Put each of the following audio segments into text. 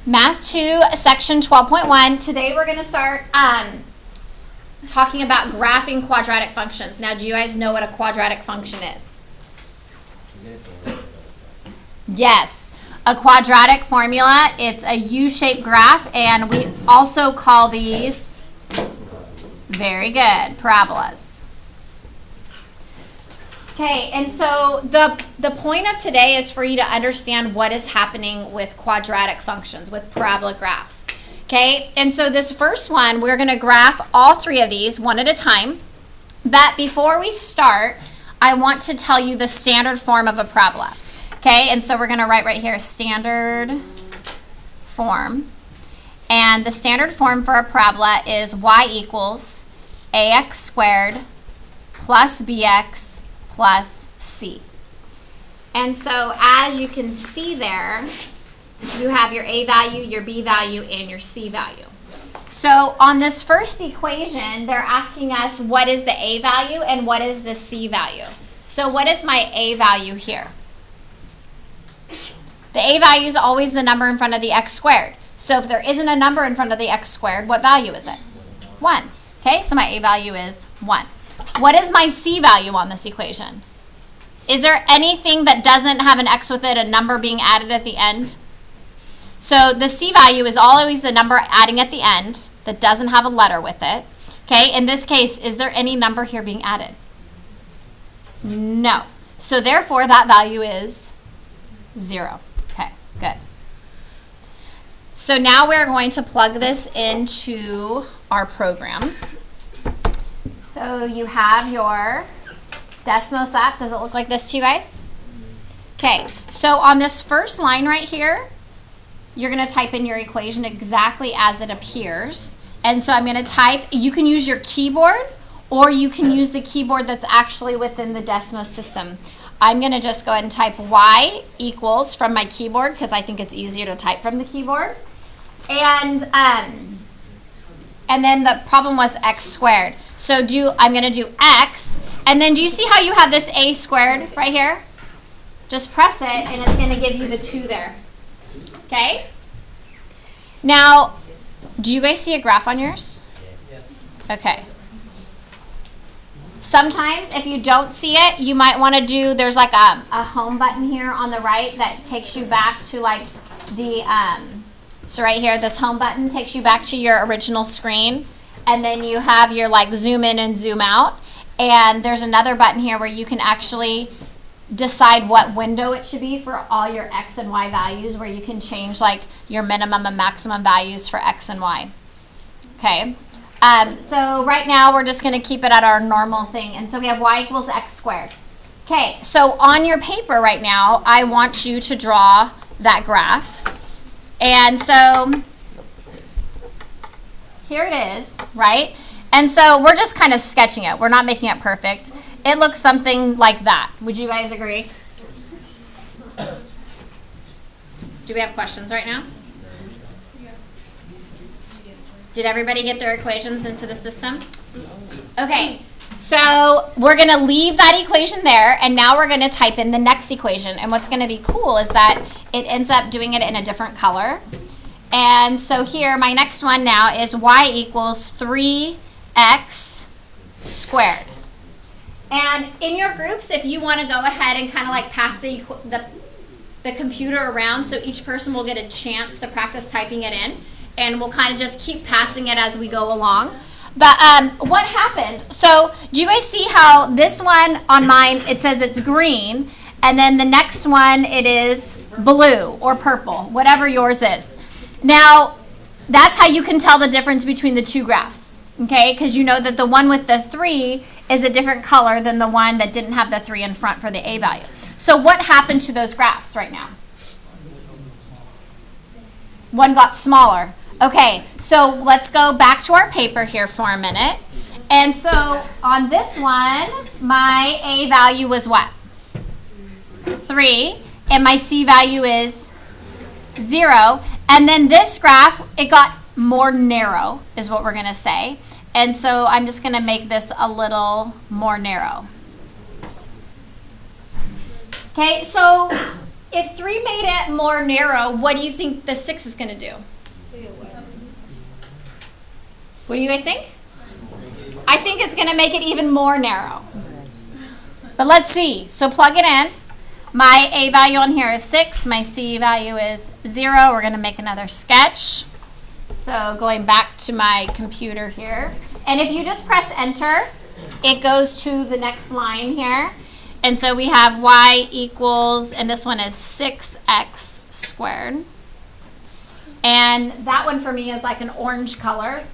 Math 2, section 12.1. Today we're going to start talking about graphing quadratic functions. Now, do you guys know what a quadratic function is? Yes. A quadratic formula, it's a U-shaped graph, and we also call these, very good, parabolas. Okay, and so the point of today is for you to understand what is happening with quadratic functions, with parabola graphs. Okay, and so this first one, we're going to graph all three of these one at a time. But before we start, I want to tell you the standard form of a parabola. Okay, and so we're going to write right here, standard form. And the standard form for a parabola is y equals ax squared plus bx plus c. And so as you can see there, you have your a value, your b value, and your c value. So on this first equation, they're asking us what is the a value and what is the c value. So what is my a value here? The a value is always the number in front of the x squared. So if there isn't a number in front of the x squared, what value is it? 1. Okay, so my a value is 1. What is my c value on this equation? Is there anything that doesn't have an x with it, a number being added at the end? So the c value is always a number adding at the end that doesn't have a letter with it. Okay, in this case, is there any number here being added? No. So therefore, that value is 0. Okay, good. So now we're going to plug this into our program. So you have your Desmos app. Does it look like this to you guys? Okay, so on this first line right here, you're going to type in your equation exactly as it appears. And so I'm going to type, you can use your keyboard or you can use the keyboard that's actually within the Desmos system. I'm going to just go ahead and type y equals from my keyboard because I think it's easier to type from the keyboard. And then the problem was x squared. So I'm going to do x, and then do you see how you have this a squared right here? Just press it, and it's going to give you the 2 there. Okay? Now, do you guys see a graph on yours? Yes. Okay. Sometimes, if you don't see it, you might want to do, there's like a home button here on the right that takes you back to like the, so right here, this home button takes you back to your original screen. And then you have your like zoom in and zoom out. And there's another button here where you can actually decide what window it should be for all your x and y values, where you can change like your minimum and maximum values for x and y. Okay. So right now we're just going to keep it at our normal thing. And so we have y equals x squared. Okay. So on your paper right now, I want you to draw that graph. And so here it is, right? And so we're just kind of sketching it. We're not making it perfect. It looks something like that. Would you guys agree? Do we have questions right now? Did everybody get their equations into the system? Okay, so we're going to leave that equation there, and now we're going to type in the next equation. And what's going to be cool is that it ends up doing it in a different color. And so here, my next one now is y equals 3x squared. And in your groups, if you want to go ahead and kind of like pass the computer around so each person will get a chance to practice typing it in, and we'll kind of just keep passing it as we go along. But what happened? So do you guys see how this one on mine, it says it's green, and then the next one it is blue or purple, whatever yours is. Now, that's how you can tell the difference between the two graphs, okay? Because you know that the one with the 3 is a different color than the one that didn't have the 3 in front for the a value. So what happened to those graphs right now? One got smaller. Okay, so let's go back to our paper here for a minute. And so on this one, my a value was what? 3, and my c value is 0. And then this graph, it got more narrow, is what we're going to say. And so I'm just going to make this a little more narrow. Okay, so if 3 made it more narrow, what do you think the 6 is going to do? What do you guys think? I think it's going to make it even more narrow. But let's see. So plug it in. My A value on here is 6. My C value is 0. We're going to make another sketch. So going back to my computer here. And if you just press enter, it goes to the next line here. And so we have y equals, and this one is 6x squared. And that one for me is like an orange color.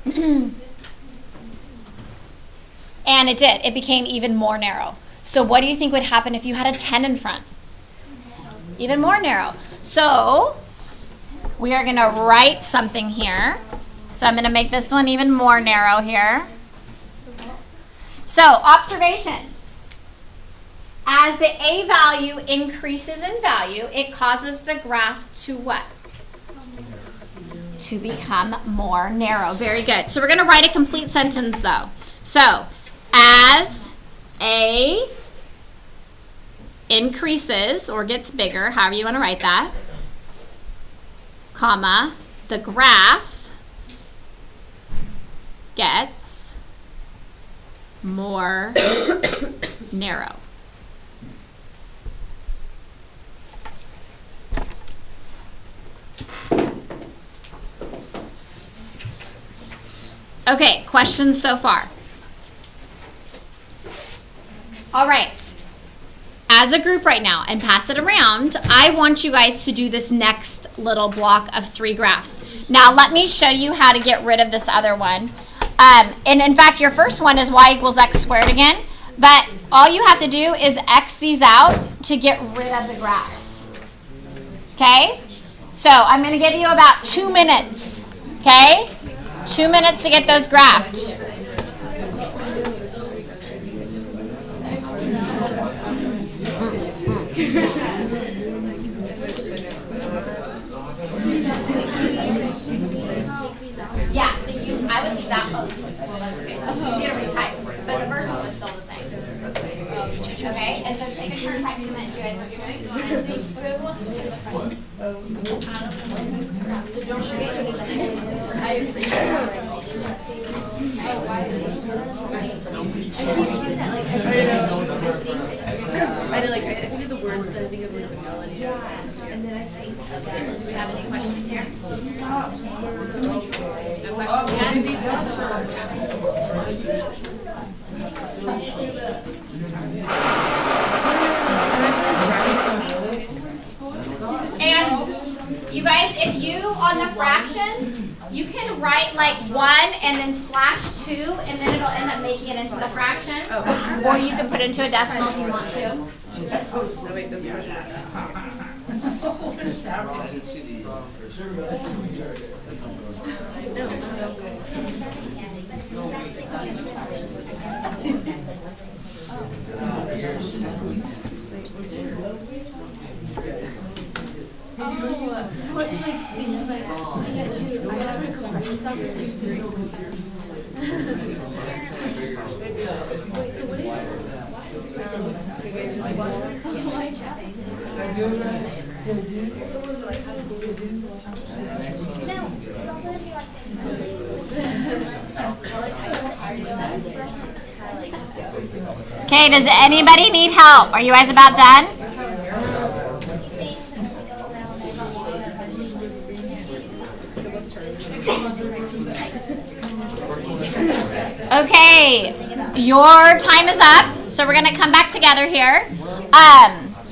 And it did. It became even more narrow. So what do you think would happen if you had a 10 in front? Even more narrow. So we are going to write something here. So I'm going to make this one even more narrow here. So observations. As the A value increases in value, it causes the graph to what? To become more narrow. Very good. So we're going to write a complete sentence though. So as A increases or gets bigger, however you want to write that, comma, the graph gets more narrow. Okay, questions so far? All right. As a group right now, and pass it around, I want you guys to do this next little block of 3 graphs. Now, let me show you how to get rid of this other one. And in fact, your first one is y equals x squared again. But all you have to do is x these out to get rid of the graphs. Okay? So I'm going to give you about 2 minutes. Okay? 2 minutes to get those graphed. Yeah, so I would leave that one. It's easier to retype, but the first one was still the same. Okay, and so take a turn typing them in. Do you guys know what you're doing? So don't forget to leave the next one. I appreciate I think of the words, but I think of like the melody. And then I think, do we have any questions here? No questions yet? And you guys, if you, on the fractions, you can write like 1 and then /2, and then it'll end up making it into the fraction. Or you can put it into a decimal if you want to. No, wait, that's what's like seeing like I get to I have a computer software too. Wait, so what Okay, does anybody need help? Are you guys about done? Okay, your time is up, so we're going to come back together here.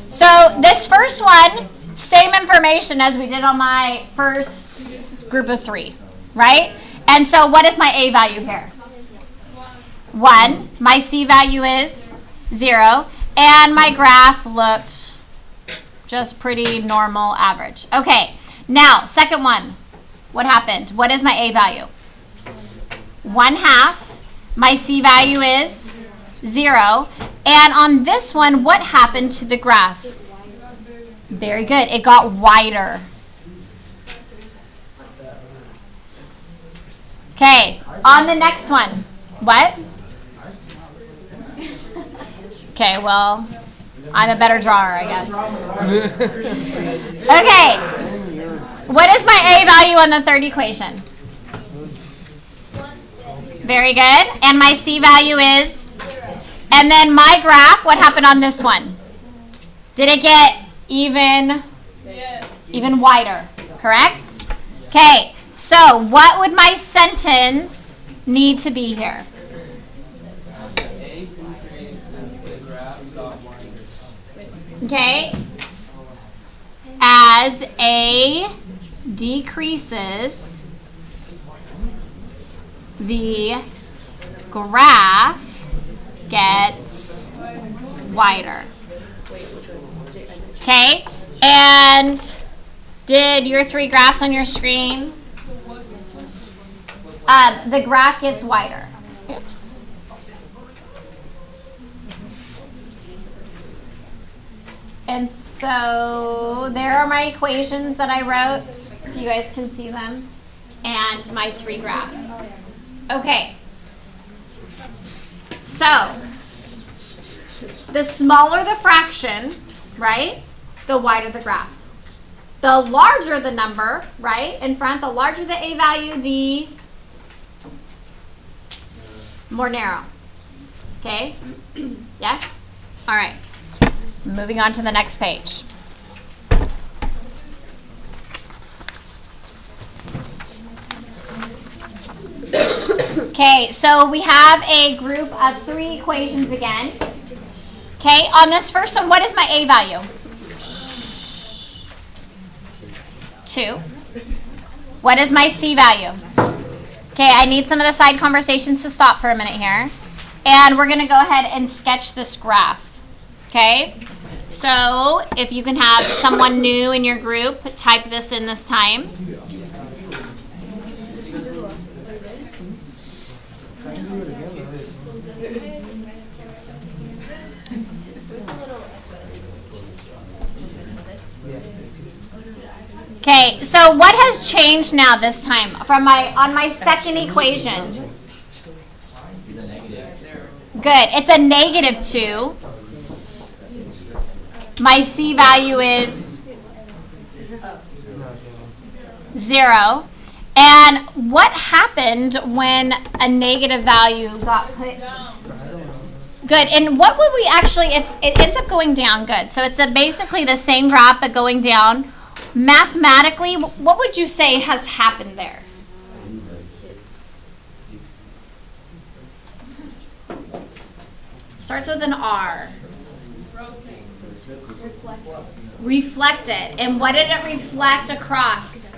So this first one, same information as we did on my first group of 3, right? And so what is my A value here? 1. My C value is 0. And my graph looked just pretty normal average. Okay, now, second one. What happened? What is my A value? 1/2. My C value is 0. And on this one, what happened to the graph? Very good. It got wider. Okay, on the next one. What? Okay, well, I'm a better drawer, I guess. Okay. What is my A value on the third equation? Very good. And my C value is? And then my graph, what happened on this one? Did it get even wider? Correct? Okay. So what would my sentence need to be here? Okay. As A decreases, the graph gets wider. Okay. And did your 3 graphs on your screen? The graph gets wider. Oops. And so there are my equations that I wrote, if you guys can see them, and my 3 graphs. Okay. So the smaller the fraction, right, the wider the graph. The larger the number, right, in front, the larger the A value, the more narrow. Okay? Yes? All right. Moving on to the next page. Okay, so we have a group of 3 equations again. Okay, on this first one, what is my A value? 2. What is my C value? Okay, I need some of the side conversations to stop for a minute here. And we're going to go ahead and sketch this graph. Okay? So, if you can have someone new in your group type this in this time. Okay, so what has changed now this time from on my second equation? Good, it's a -2. My C value is 0. And what happened when a negative value got put? Good, and what would we actually, if it ends up going down, good. So it's basically the same graph but going down. Mathematically, what would you say has happened there? It starts with an R. Reflected. And what did it reflect across?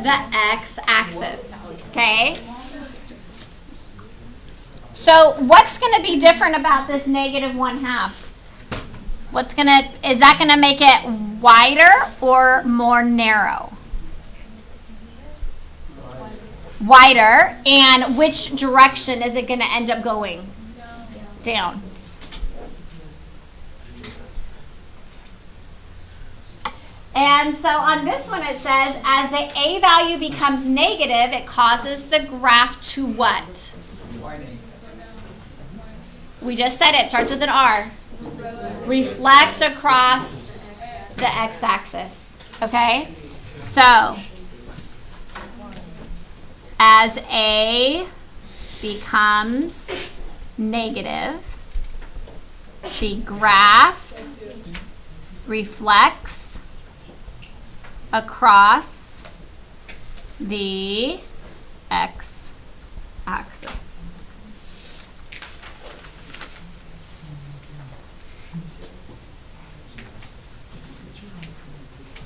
The x-axis. Okay? So what's going to be different about this -1/2? Is that going to make it wider or more narrow? Wider. And which direction is it going to end up going? Down. And so on this one it says, as the A value becomes negative, it causes the graph to what? We just said it starts with an R. Reflect across the x-axis. Okay? So, as A becomes negative, the graph reflects across the x-axis.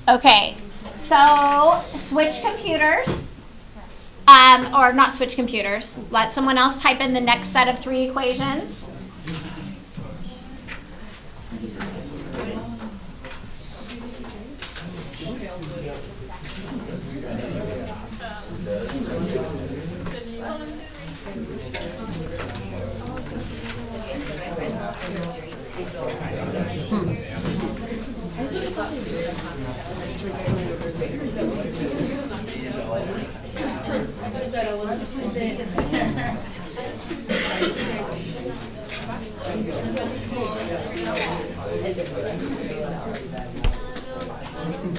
Okay, so switch computers, or not switch computers. Let someone else type in the next set of 3 equations.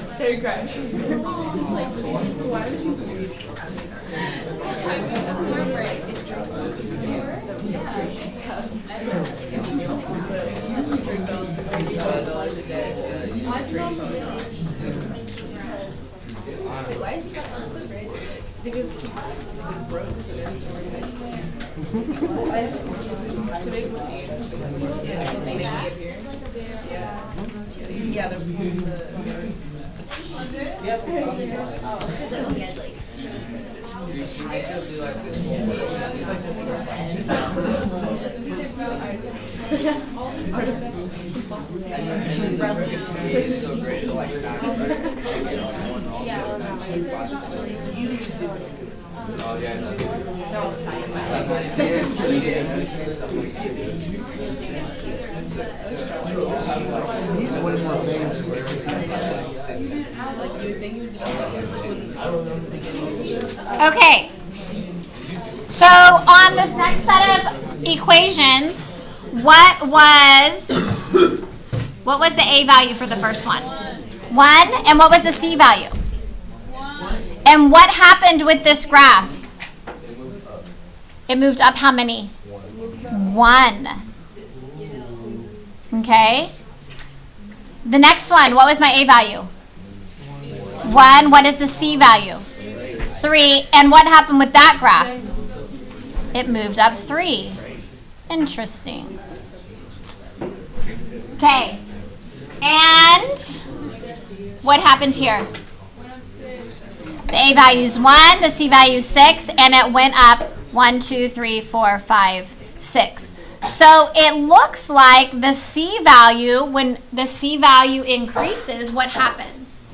Stay crash. Why would you? Drink those $65 a day. Why is that so great? Because he's broke, so then he towards high school. To make money. Yeah, it's supposed to make money here. Yeah. Yeah, there's the. Okay, so on this next set of equations, what was the A value for the first one? 1, and what was the C value? 1. And what happened with this graph? It moved up how many? 1. Okay. The next one, what was my A value? 1. What is the C value? 3. And what happened with that graph? It moved up 3. Interesting. Okay. And what happened here? The A value is 1, the C value is 6, and it went up 1, 2, 3, 4, 5, 6. So it looks like the C value, when the C value increases, what happens?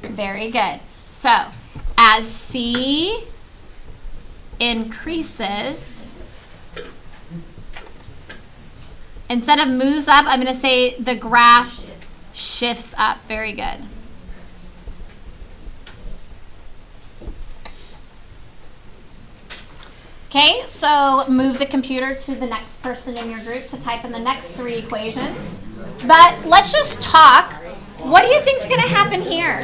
Very good. So as C increases, instead of moves up, I'm going to say the graph shifts up. Very good. Okay, so move the computer to the next person in your group to type in the next 3 equations. But let's just talk. What do you think is going to happen here?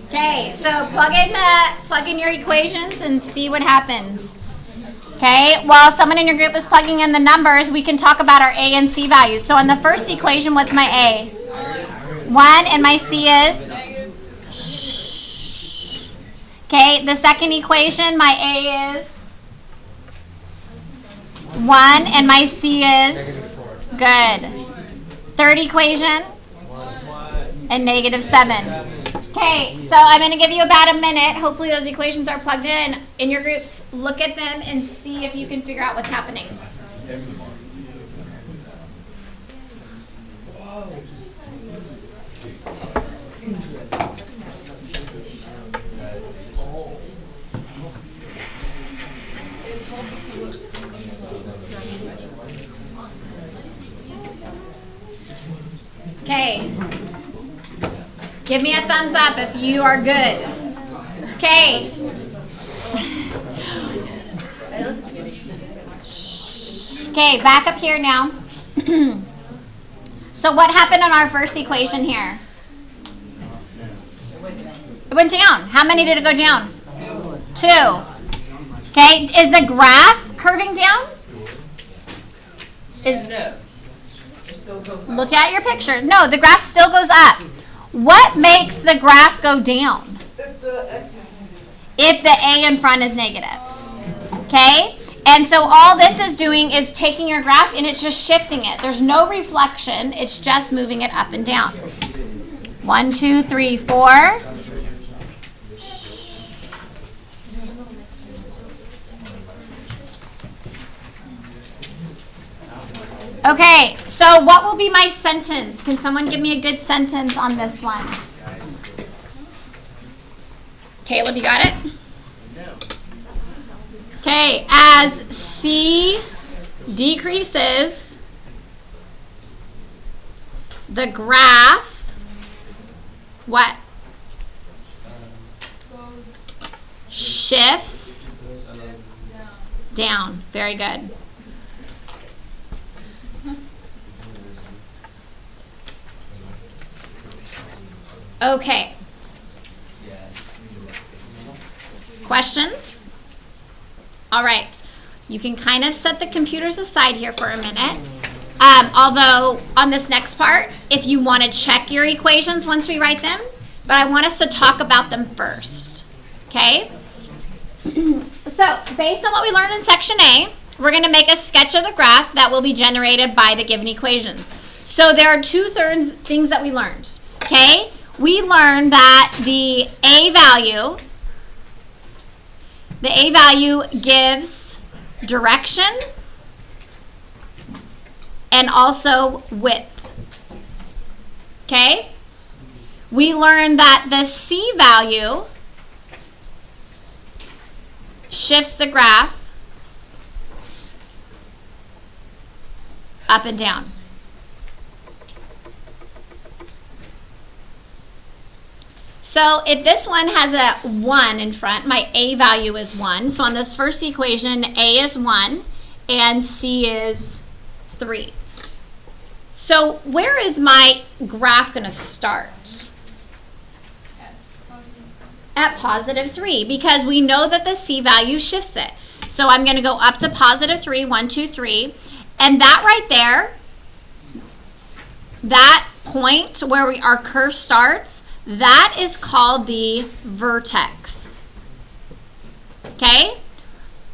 Okay, so plug in your equations and see what happens. Okay, while someone in your group is plugging in the numbers, we can talk about our A and C values. So in the first equation, what's my A? 1, and my C is? Shh. Okay, the second equation, my A is? 1, and my C is? Good. Third equation? And -7. Okay, so I'm going to give you about a minute. Hopefully those equations are plugged in your groups. Look at them and see if you can figure out what's happening. Okay. Give me a thumbs up if you are good. Okay. Okay, back up here now. So what happened on our first equation here? It went down. How many did it go down? 2. Okay, is the graph curving down? Look at your picture. No, the graph still goes up. What makes the graph go down? If the A in front is negative. Okay? And so all this is doing is taking your graph and it's just shifting it. There's no reflection. It's just moving it up and down. 1, 2, 3, 4. Okay, so what will be my sentence? Can someone give me a good sentence on this one? Caleb, you got it? Okay, as C decreases, the graph, what? shifts down. Very good. Okay. Questions? All right. You can kind of set the computers aside here for a minute. Although on this next part, if you want to check your equations once we write them, but I want us to talk about them first. Okay? So, based on what we learned in section A, we're going to make a sketch of the graph that will be generated by the given equations. So, there are two things that we learned. Okay? We learned that the A value gives direction and also width. Okay? We learned that the C value shifts the graph up and down. So if this one has a 1 in front, my A value is 1. So on this first equation, A is 1 and C is 3. So where is my graph going to start? At positive 3, because we know that the C value shifts it. So I'm going to go up to positive 3, 1, 2, 3. And that right there, that point where our curve starts, that is called the vertex. Okay?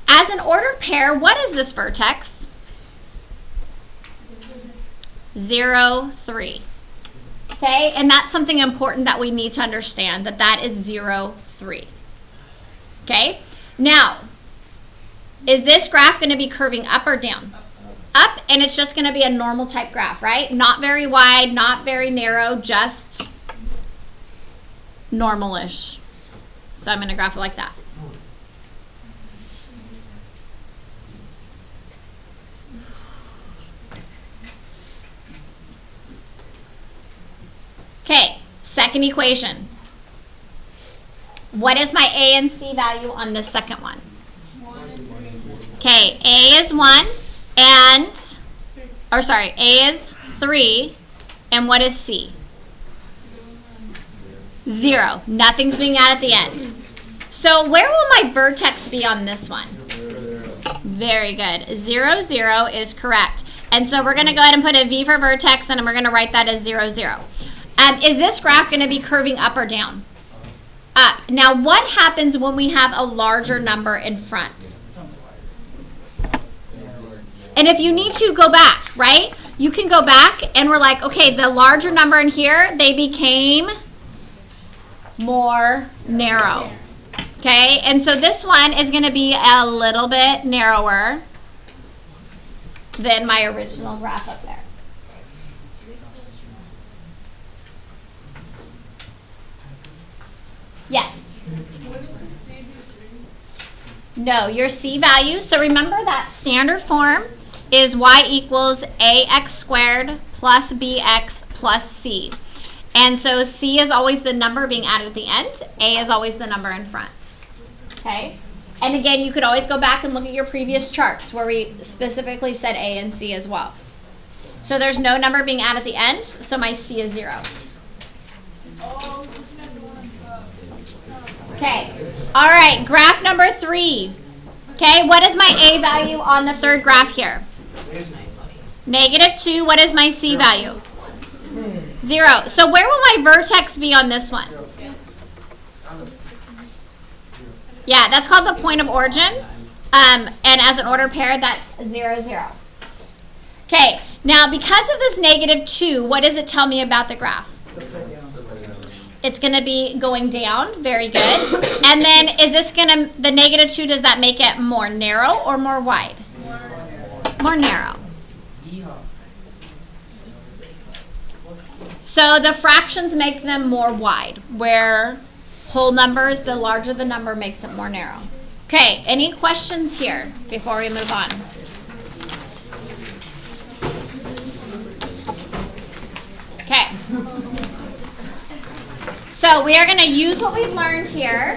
As an ordered pair, what is this vertex? 0, 3. Okay? And that's something important that we need to understand, that is 0, 3. Okay? Now, is this graph going to be curving up or down? Up, and it's just going to be a normal type graph, right? Not very wide, not very narrow, just normal-ish. So I'm going to graph it like that. Okay, second equation. What is my A and C value on this second one? Okay, A is 1 and, A is 3, and what is C? 0. Nothing's being added at the end. So where will my vertex be on this one? Very good. 0, 0 is correct. And so we're going to go ahead and put a V for vertex, and we're going to write that as 0, 0. Is this graph going to be curving up or down? Up. Now what happens when we have a larger number in front? And if you need to, go back, right? You can go back and we're like, okay, the larger number in here, they became more narrow. Okay, and so this one is going to be a little bit narrower than my original graph up there. Yes? No, your C value. So remember that standard form is y equals ax squared plus bx plus c. And so C is always the number being added at the end. A is always the number in front. Okay? And again, you could always go back and look at your previous charts where we specifically said A and C as well. So there's no number being added at the end, so my C is 0. Okay. All right, graph number 3. Okay, what is my A value on the third graph here? -2. What is my C value? 0. So where will my vertex be on this one? Yeah, that's called the point of origin. And as an ordered pair, that's 0, 0. Okay, now because of this -2, what does it tell me about the graph? It's going to be going down. Very good. And then is this going to, the -2, does that make it more narrow or more wide? More narrow. So the fractions make them more wide, where whole numbers, the larger the number, makes it more narrow. Okay, any questions here before we move on? Okay. So we are going to use what we've learned here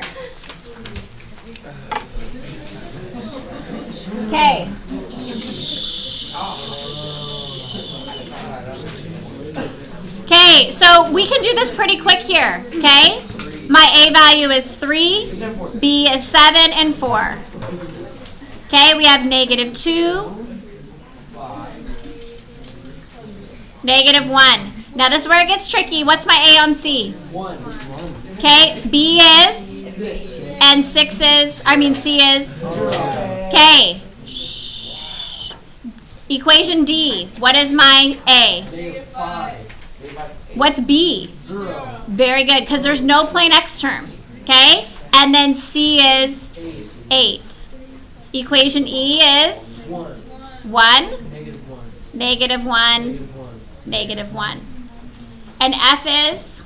Okay. Okay, so we can do this pretty quick here, okay? My A value is 3, B is 7, and 4. Okay, we have -2, -1. Now this is where it gets tricky. What's my A on C? 1. Okay, B is, and C is. Okay. Equation D. What is my A? -5. What's B? 0. Very good, because there's no plain X term. Okay? And then C is 8. Equation E is 1. 1, -1. -1, -1. And F is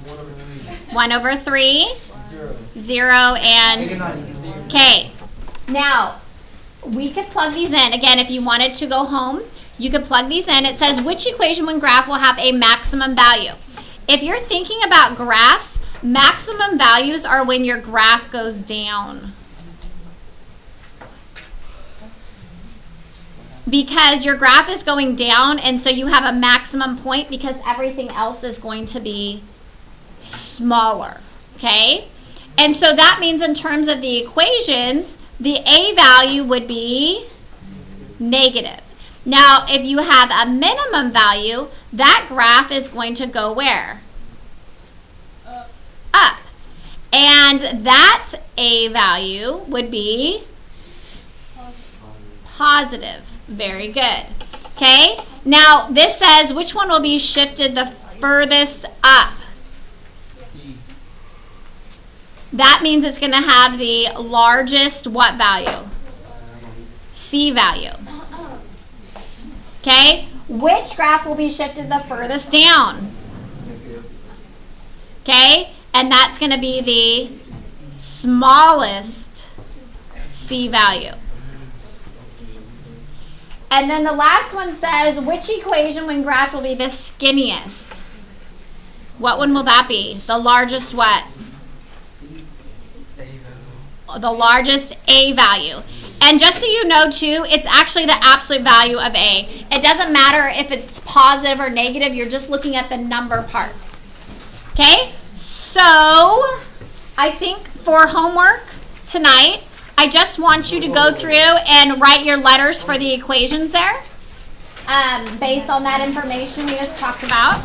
1 over 3. 1 over 3, 0. 0, and -9. okay. Now, we could plug these in. Again, if you wanted to go home, you could plug these in. It says which equation when graph will have a maximum value. If you're thinking about graphs, maximum values are when your graph goes down. Because your graph is going down, and so you have a maximum point because everything else is going to be smaller, okay? And so that means in terms of the equations, the A value would be negative. Now, if you have a minimum value, that graph is going to go where? Up. And that A value would be positive. Very good. Okay? Now, this says which one will be shifted the furthest up? D. That means it's going to have the largest what value? C value. Okay? Which graph will be shifted the furthest down? Okay? And that's going to be the smallest C value. And then the last one says, which equation when graphed will be the skinniest? What one will that be? The largest what? The largest A value. And just so you know too, it's actually the absolute value of A. It doesn't matter if it's positive or negative, you're just looking at the number part. Okay? So, I think for homework tonight, I just want you to go through and write your letters for the equations there, based on that information we just talked about.